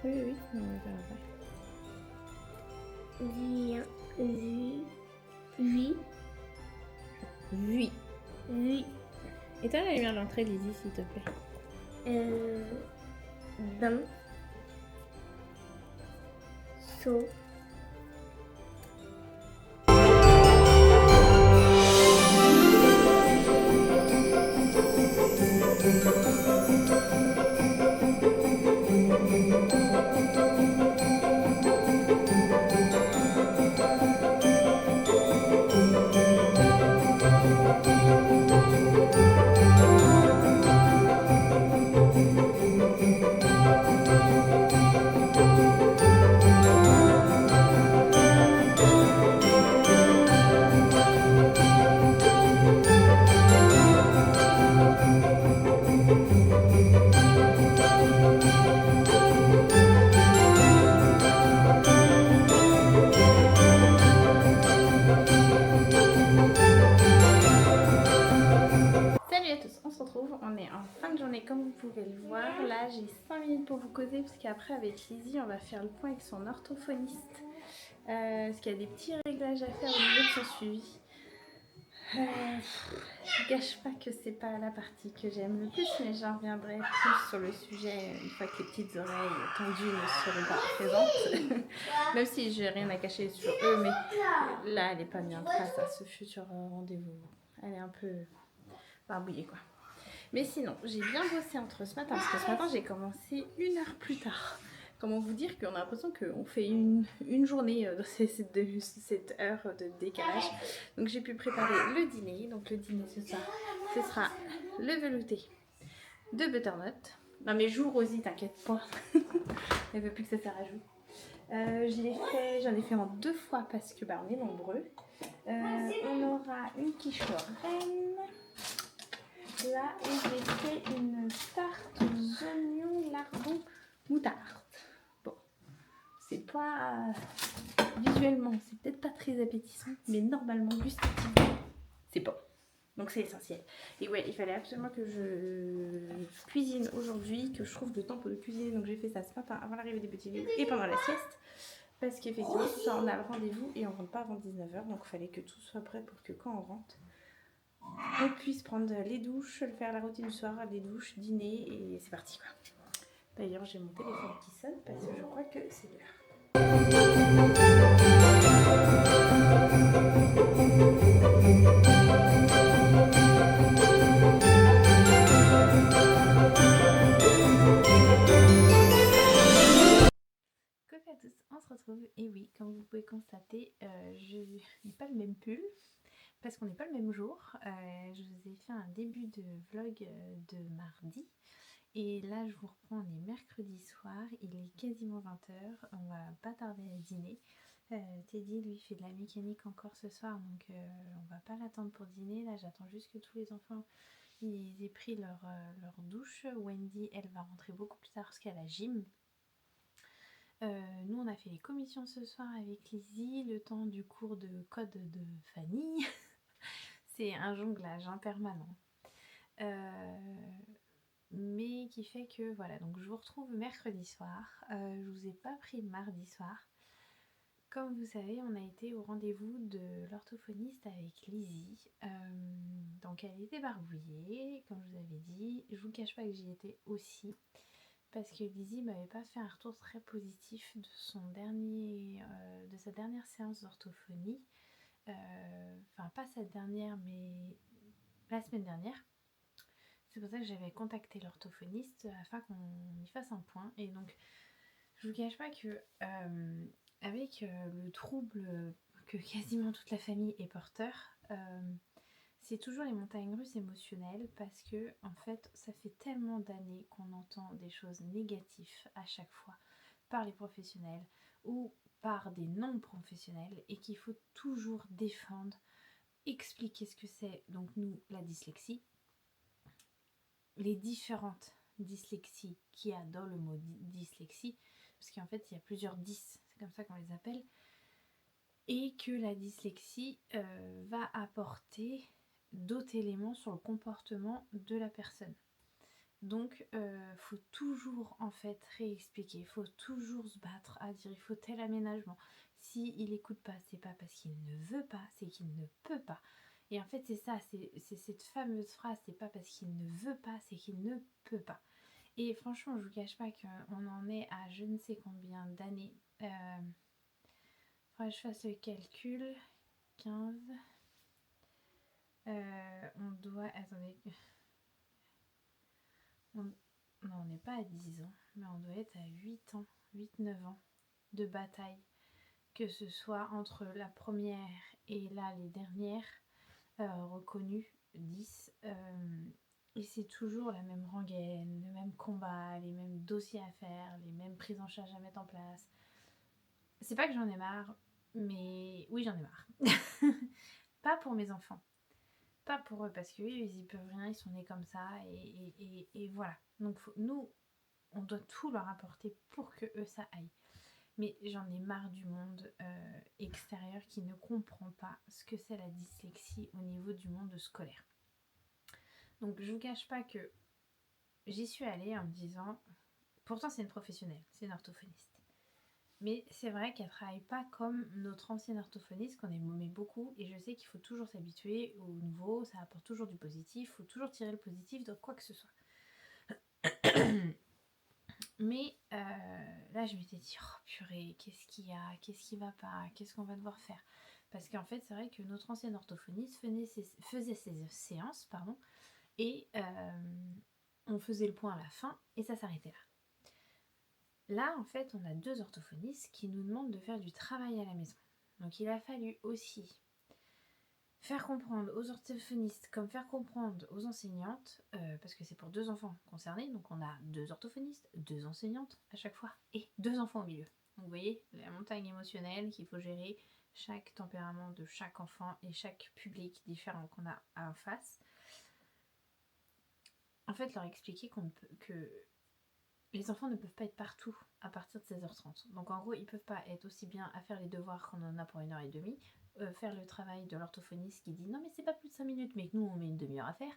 Oui, on va faire après. Vient, vu, oui, Oui. oui, Éteins la lumière de l'entrée, Lizzie, s'il te plaît. dans, saut, Salut à tous, on se retrouve, on est en fin de journée comme vous pouvez le voir. Là j'ai 5 minutes pour vous causer parce qu'après avec Lizzie on va faire le point avec son orthophoniste. Parce qu'il y a des petits réglages à faire au niveau de son suivi. Je ne cache pas que c'est pas la partie que j'aime le plus, mais j'en reviendrai plus sur le sujet une fois que les petites oreilles tendues ne seront pas présentes. Même si j'ai rien à cacher sur eux, mais là elle n'est pas bien face à ce futur rendez-vous. Elle est un peu barbouillée quoi. Mais sinon, j'ai bien bossé entre ce matin, parce que ce matin j'ai commencé 1 heure plus tard. Comment vous dire qu'on a l'impression qu'on fait une journée de cette heure de décalage. Donc j'ai pu préparer le dîner. Donc le dîner ce soir, ce sera le velouté de butternut. Non mais joue Rosie, t'inquiète pas. Elle veut plus que ça se rajoute. J'en ai fait en 2 fois parce que on est nombreux. On aura une quiche lorraine. Là, et j'ai fait une tarte aux oignons, lardons, moutarde. Bon, c'est pas... visuellement, c'est peut-être pas très appétissant, mais normalement, gustativement, c'est bon. Donc c'est essentiel. Et ouais, il fallait absolument que je cuisine aujourd'hui, que je trouve le temps pour le cuisiner. Donc j'ai fait ça ce matin avant l'arrivée des petits livres et pendant la sieste. Parce qu'effectivement, ce soir, on a le rendez-vous et on rentre pas avant 19h. Donc il fallait que tout soit prêt pour que quand on rentre, on puisse prendre les douches, faire la routine du soir, les douches, dîner et c'est parti quoi. D'ailleurs j'ai mon téléphone qui sonne parce que je crois que c'est l'heure. Coucou à tous, on se retrouve et oui, comme vous pouvez constater, je n'ai pas le même pull. Parce qu'on n'est pas le même jour. Je vous ai fait un début de vlog de mardi. Et là, je vous reprends, on est mercredi soir. Il est quasiment 20h. On va pas tarder à dîner. Teddy, lui, fait de la mécanique encore ce soir. Donc, on va pas l'attendre pour dîner. Là, j'attends juste que tous les enfants ils aient pris leur douche. Wendy, elle va rentrer beaucoup plus tard parce qu'elle a gym. Nous, on a fait les commissions ce soir avec Lizzie. Le temps du cours de code de Fanny. C'est un jonglage permanent. Mais qui fait que voilà, donc je vous retrouve mercredi soir. Je vous ai pas pris mardi soir. Comme vous savez, on a été au rendez-vous de l'orthophoniste avec Lizzie. Donc elle était barbouillée, comme je vous avais dit. Je vous cache pas que j'y étais aussi. Parce que Lizzie m'avait pas fait un retour très positif de de sa dernière séance d'orthophonie. Enfin pas cette dernière mais la semaine dernière. C'est pour ça que j'avais contacté l'orthophoniste afin qu'on y fasse un point. Et donc je vous cache pas que avec le trouble que quasiment toute la famille est porteur, c'est toujours les montagnes russes émotionnelles parce que en fait ça fait tellement d'années qu'on entend des choses négatives à chaque fois par les professionnels ou par des non-professionnels et qu'il faut toujours défendre, expliquer ce que c'est, donc nous, la dyslexie, les différentes dyslexies qu'il y a dans le mot dyslexie, parce qu'en fait il y a plusieurs dys, c'est comme ça qu'on les appelle, et que la dyslexie va apporter d'autres éléments sur le comportement de la personne. Donc, faut toujours en fait réexpliquer, il faut toujours se battre à dire il faut tel aménagement. Si il écoute pas, c'est pas parce qu'il ne veut pas, c'est qu'il ne peut pas. Et en fait, c'est ça, c'est cette fameuse phrase, c'est pas parce qu'il ne veut pas, c'est qu'il ne peut pas. Et franchement, je vous cache pas qu'on en est à je ne sais combien d'années. Faudrait que je fasse le calcul. 15. On doit. Attendez. Non, on n'est pas à 10 ans, mais on doit être à 8 ans, 8-9 ans de bataille. Que ce soit entre la première et là les dernières reconnues, 10. Et c'est toujours la même rengaine, le même combat, les mêmes dossiers à faire, les mêmes prises en charge à mettre en place. C'est pas que j'en ai marre, mais oui, j'en ai marre. Pas pour mes enfants. Pas pour eux, parce qu'eux, ils peuvent rien, ils sont nés comme ça, et voilà. Donc nous, on doit tout leur apporter pour que eux, ça aille. Mais j'en ai marre du monde extérieur qui ne comprend pas ce que c'est la dyslexie au niveau du monde scolaire. Donc je vous cache pas que j'y suis allée en me disant, pourtant c'est une professionnelle, c'est une orthophoniste. Mais c'est vrai qu'elle travaille pas comme notre ancienne orthophoniste qu'on aimait beaucoup, et je sais qu'il faut toujours s'habituer au nouveau, ça apporte toujours du positif, il faut toujours tirer le positif de quoi que ce soit. Mais là je m'étais dit, oh purée, qu'est-ce qu'il y a, qu'est-ce qui va pas, qu'est-ce qu'on va devoir faire. Parce qu'en fait c'est vrai que notre ancienne orthophoniste faisait ses séances, et on faisait le point à la fin et ça s'arrêtait là. Là, en fait, on a 2 orthophonistes qui nous demandent de faire du travail à la maison. Donc il a fallu aussi faire comprendre aux orthophonistes comme faire comprendre aux enseignantes, parce que c'est pour 2 enfants concernés, donc on a 2 orthophonistes, 2 enseignantes à chaque fois, et 2 enfants au milieu. Donc vous voyez, la montagne émotionnelle qu'il faut gérer, chaque tempérament de chaque enfant et chaque public différent qu'on a en face. En fait, leur expliquer que les enfants ne peuvent pas être partout à partir de 16h30. Donc en gros, ils peuvent pas être aussi bien à faire les devoirs qu'on en a pour 1h30, faire le travail de l'orthophoniste qui dit non mais c'est pas plus de 5 minutes, mais que nous on met une demi-heure à faire.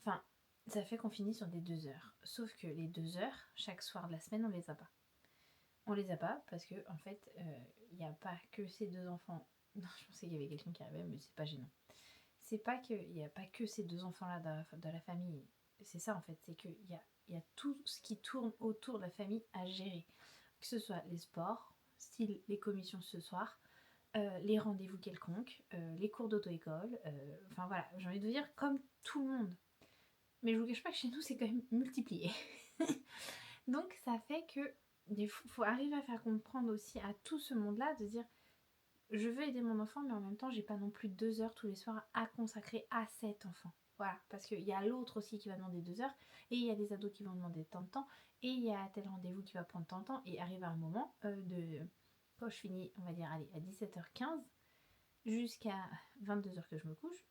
Enfin, ça fait qu'on finit sur des 2 heures. Sauf que les 2 heures, chaque soir de la semaine, on les a pas. On les a pas parce que en fait, il n'y a pas que ces 2 enfants. Non, je pensais qu'il y avait quelqu'un qui arrivait, mais c'est pas gênant. C'est pas qu'il n'y a pas que ces 2 enfants-là de la famille. C'est ça en fait, c'est qu'il y a tout ce qui tourne autour de la famille à gérer. Que ce soit les sports, style les commissions ce soir, les rendez-vous quelconques, les cours d'auto-école, enfin voilà, j'ai envie de vous dire comme tout le monde. Mais je vous cache pas que chez nous c'est quand même multiplié. Donc ça fait que il faut arriver à faire comprendre aussi à tout ce monde-là de dire je veux aider mon enfant, mais en même temps, j'ai pas non plus 2 heures tous les soirs à consacrer à cet enfant. Voilà, parce qu'il y a l'autre aussi qui va demander 2 heures, et il y a des ados qui vont demander tant de temps, et il y a tel rendez-vous qui va prendre tant de temps, et arrive à un moment quand je finis, on va dire, allez, à 17h15, jusqu'à 22h que je me couche,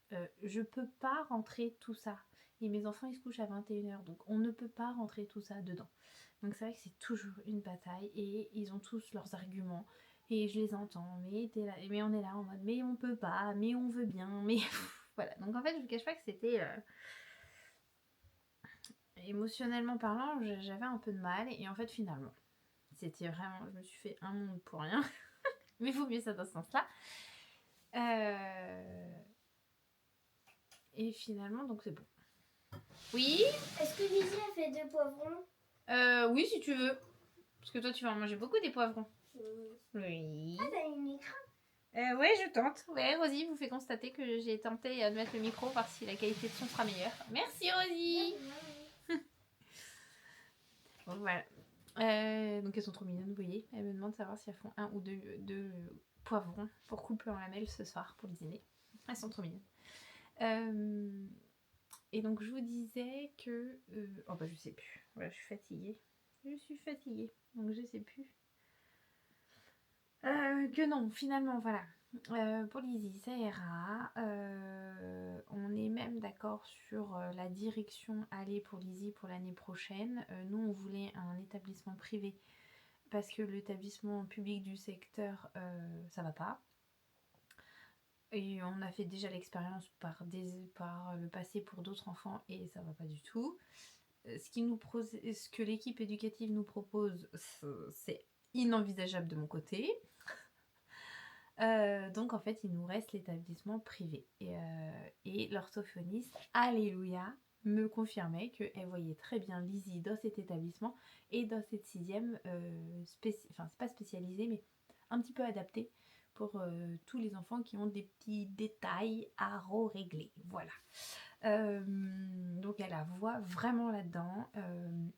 je peux pas rentrer tout ça. Et mes enfants, ils se couchent à 21h, donc on ne peut pas rentrer tout ça dedans. Donc c'est vrai que c'est toujours une bataille, et ils ont tous leurs arguments. Et je les entends, mais on est là en mode mais on peut pas, mais on veut bien, mais voilà. Donc en fait, je vous cache pas que c'était émotionnellement parlant, j'avais un peu de mal, et en fait finalement, c'était vraiment, je me suis fait un monde pour rien, mais il vaut mieux ça dans ce sens-là. Et finalement, donc c'est bon. Oui. Est-ce que Lizzie a fait 2 poivrons? Oui, si tu veux. Parce que toi, tu vas en manger beaucoup des poivrons. Oui. Ah, t'as une écran? Ouais, je tente. Ouais, Rosie vous fait constater que j'ai tenté de mettre le micro, voir si la qualité de son sera meilleure. Merci, Rosie. Bon, voilà. Donc elles sont trop mignonnes, vous voyez. Elles me demandent de savoir si elles font 1 ou 2 poivrons pour couper en lamelles ce soir pour le dîner. Elles sont trop mignonnes. Et donc je vous disais que... oh bah je sais plus. Voilà, je suis fatiguée. Donc je sais plus. Que non, finalement, voilà. Pour Lizzie, ça ira. On est même d'accord sur la direction à aller pour Lizzie pour l'année prochaine. Nous, on voulait un établissement privé parce que l'établissement public du secteur, ça va pas. Et on a fait déjà l'expérience par le passé pour d'autres enfants et ça va pas du tout. ce que l'équipe éducative nous propose, c'est inenvisageable de mon côté. Donc en fait, il nous reste l'établissement privé. Et l'orthophoniste, alléluia, me confirmait qu'elle voyait très bien Lizzie dans cet établissement et dans cette 6e, enfin c'est pas spécialisé, mais un petit peu adapté pour tous les enfants qui ont des petits détails à régler. Voilà. Donc elle la voit vraiment là-dedans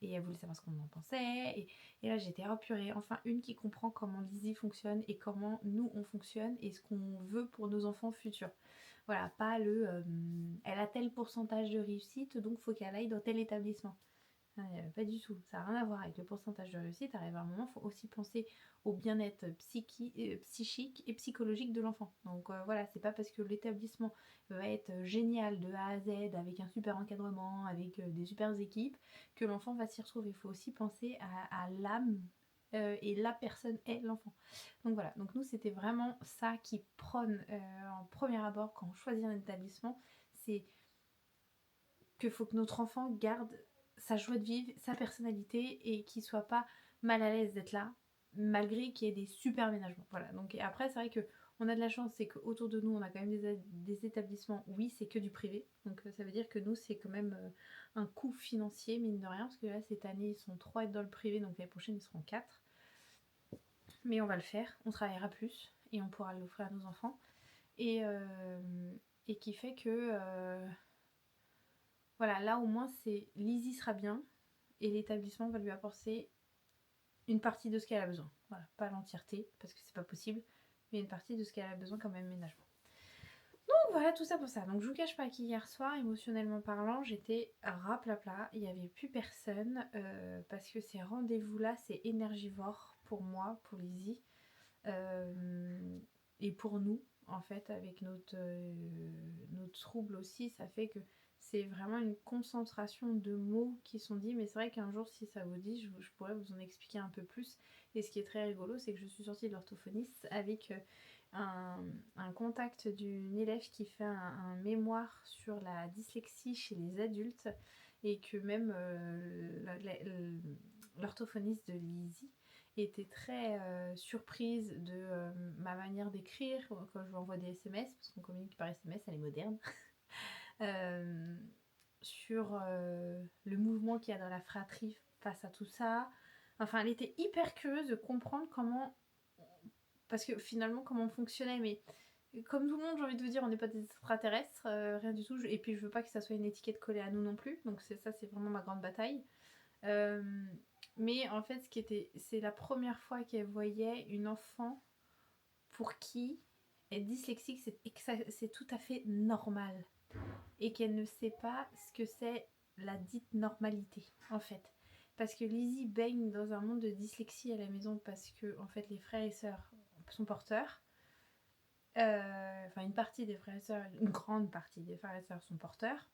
et elle voulait savoir ce qu'on en pensait et là j'étais oh purée, enfin une qui comprend comment Lizzie fonctionne et comment nous on fonctionne et ce qu'on veut pour nos enfants futurs. Voilà, pas elle a tel pourcentage de réussite donc faut qu'elle aille dans tel établissement. Pas du tout, ça n'a rien à voir avec le pourcentage de réussite. Arrive un moment, il faut aussi penser au bien-être psychique et psychologique de l'enfant. Donc voilà, c'est pas parce que l'établissement va être génial de A à Z avec un super encadrement, avec des super équipes, que l'enfant va s'y retrouver. Il faut aussi penser à l'âme et la personne est l'enfant. Donc voilà, donc nous c'était vraiment ça qui prône en premier abord quand on choisit un établissement, c'est qu'il faut que notre enfant garde sa joie de vivre, sa personnalité et qu'il soit pas mal à l'aise d'être là malgré qu'il y ait des super aménagements. Voilà, donc et après c'est vrai que on a de la chance, c'est qu'autour de nous on a quand même des établissements, oui c'est que du privé, donc ça veut dire que nous c'est quand même un coût financier mine de rien, parce que là cette année ils sont 3 dans le privé, donc l'année prochaine ils seront 4, mais on va le faire, on travaillera plus et on pourra l'offrir à nos enfants et qui fait que voilà, là au moins c'est Lizzie sera bien et l'établissement va lui apporter une partie de ce qu'elle a besoin. Voilà, pas l'entièreté parce que c'est pas possible, mais une partie de ce qu'elle a besoin comme aménagement. Donc voilà, tout ça pour ça. Donc je vous cache pas qu'hier soir, émotionnellement parlant, j'étais raplapla, il n'y avait plus personne parce que ces rendez-vous-là, c'est énergivore pour moi, pour Lizzie et pour nous en fait avec notre trouble aussi, ça fait que c'est vraiment une concentration de mots qui sont dits, mais c'est vrai qu'un jour si ça vous dit je pourrais vous en expliquer un peu plus. Et ce qui est très rigolo, c'est que je suis sortie de l'orthophoniste avec un contact d'une élève qui fait un mémoire sur la dyslexie chez les adultes et que même l'orthophoniste de Lizzie était très surprise de ma manière d'écrire quand je lui envoie des SMS, parce qu'on communique par SMS, elle est moderne, sur le mouvement qu'il y a dans la fratrie face à tout ça. Enfin, elle était hyper curieuse de comprendre comment, parce que finalement comment on fonctionnait, mais comme tout le monde, j'ai envie de vous dire, on n'est pas des extraterrestres, rien du tout, et puis je veux pas que ça soit une étiquette collée à nous non plus, donc c'est vraiment ma grande bataille. Mais en fait, c'est la première fois qu'elle voyait une enfant pour qui être dyslexique, c'est tout à fait normal. Et qu'elle ne sait pas ce que c'est la dite normalité, en fait. Parce que Lizzie baigne dans un monde de dyslexie à la maison parce que, en fait, les frères et sœurs sont porteurs. Enfin, une partie des frères et sœurs, une grande partie des frères et sœurs sont porteurs.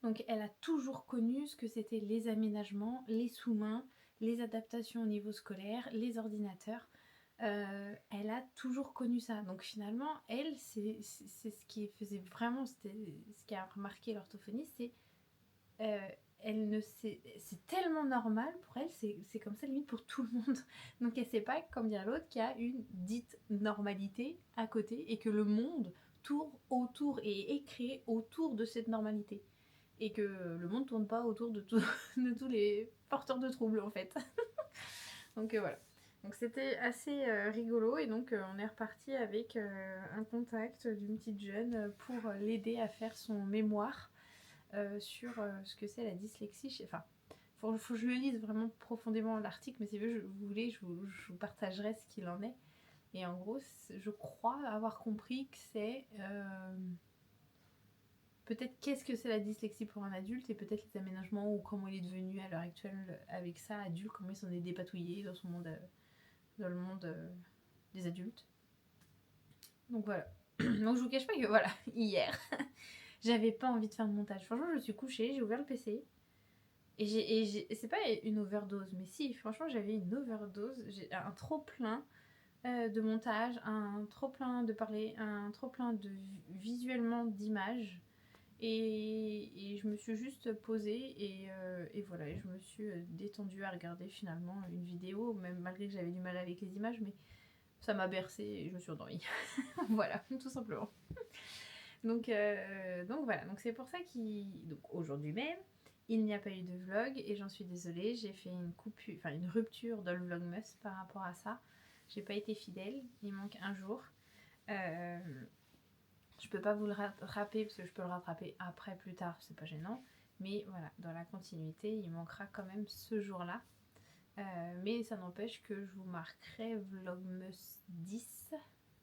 Donc elle a toujours connu ce que c'était les aménagements, les sous-mains, les adaptations au niveau scolaire, les ordinateurs. Elle a toujours connu ça. Donc finalement, elle, c'est ce qui faisait vraiment, ce qui a remarqué l'orthophoniste, c'est c'est tellement normal pour elle, c'est comme ça limite pour tout le monde. Donc elle sait pas, comme dirait l'autre, qu'il y a une dite normalité à côté et que le monde tourne autour et est créé autour de cette normalité. Et que le monde tourne pas autour de tous les porteurs de troubles en fait. Donc voilà. Donc c'était assez rigolo et donc on est reparti avec un contact d'une petite jeune pour l'aider à faire son mémoire sur ce que c'est la dyslexie. Enfin, faut que je le lise vraiment profondément l'article, mais si vous voulez, je vous partagerai ce qu'il en est. Et en gros, je crois avoir compris que c'est peut-être qu'est-ce que c'est la dyslexie pour un adulte et peut-être les aménagements ou comment il est devenu à l'heure actuelle avec ça, adulte, comment il s'en est dépatouillé dans son monde, dans le monde des adultes. Donc voilà. Donc je vous cache pas que voilà, hier, j'avais pas envie de faire de montage. Franchement, je me suis couchée, j'ai ouvert le PC et c'est pas une overdose, mais si, franchement, j'avais une overdose. J'ai un trop plein de montage, un trop plein de parler, un trop plein de visuellement d'images. Et je me suis juste posée et voilà, et je me suis détendue à regarder finalement une vidéo, même malgré que j'avais du mal avec les images, mais ça m'a bercée et je me suis endormie. Voilà, tout simplement. Donc voilà, donc c'est pour ça qu'aujourd'hui même, il n'y a pas eu de vlog et j'en suis désolée, j'ai fait une rupture dans le vlogmas par rapport à ça. J'ai pas été fidèle, il manque un jour. Je peux pas vous le rattraper parce que je peux le rattraper après, plus tard, c'est pas gênant. Mais voilà, dans la continuité, il manquera quand même ce jour-là. Mais ça n'empêche que je vous marquerai Vlogmas 10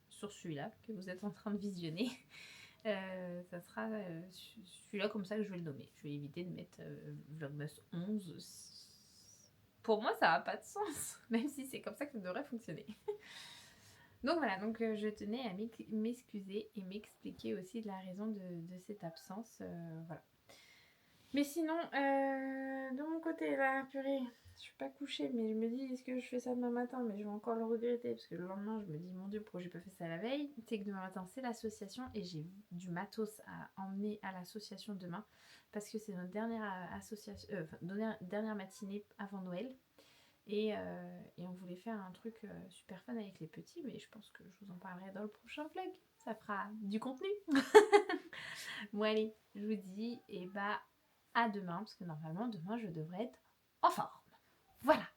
sur celui-là que vous êtes en train de visionner. Ça sera celui-là comme ça que je vais le nommer. Je vais éviter de mettre Vlogmas 11. Pour moi, ça n'a pas de sens, même si c'est comme ça que ça devrait fonctionner. Donc voilà, donc je tenais à m'excuser et m'expliquer aussi de la raison de cette absence. Voilà. Mais sinon, de mon côté, là, purée, je suis pas couchée, mais je me dis, est-ce que je fais ça demain matin? Mais je vais encore le regretter, parce que le lendemain, je me dis, mon Dieu, pourquoi j'ai pas fait ça la veille? C'est que demain matin, c'est l'association, et j'ai du matos à emmener à l'association demain, parce que c'est notre dernière matinée avant Noël. Et on voulait faire un truc super fun avec les petits, mais je pense que je vous en parlerai dans le prochain vlog. Ça fera du contenu. Bon allez, je vous dis, et à demain, parce que normalement demain je devrais être en forme. Voilà.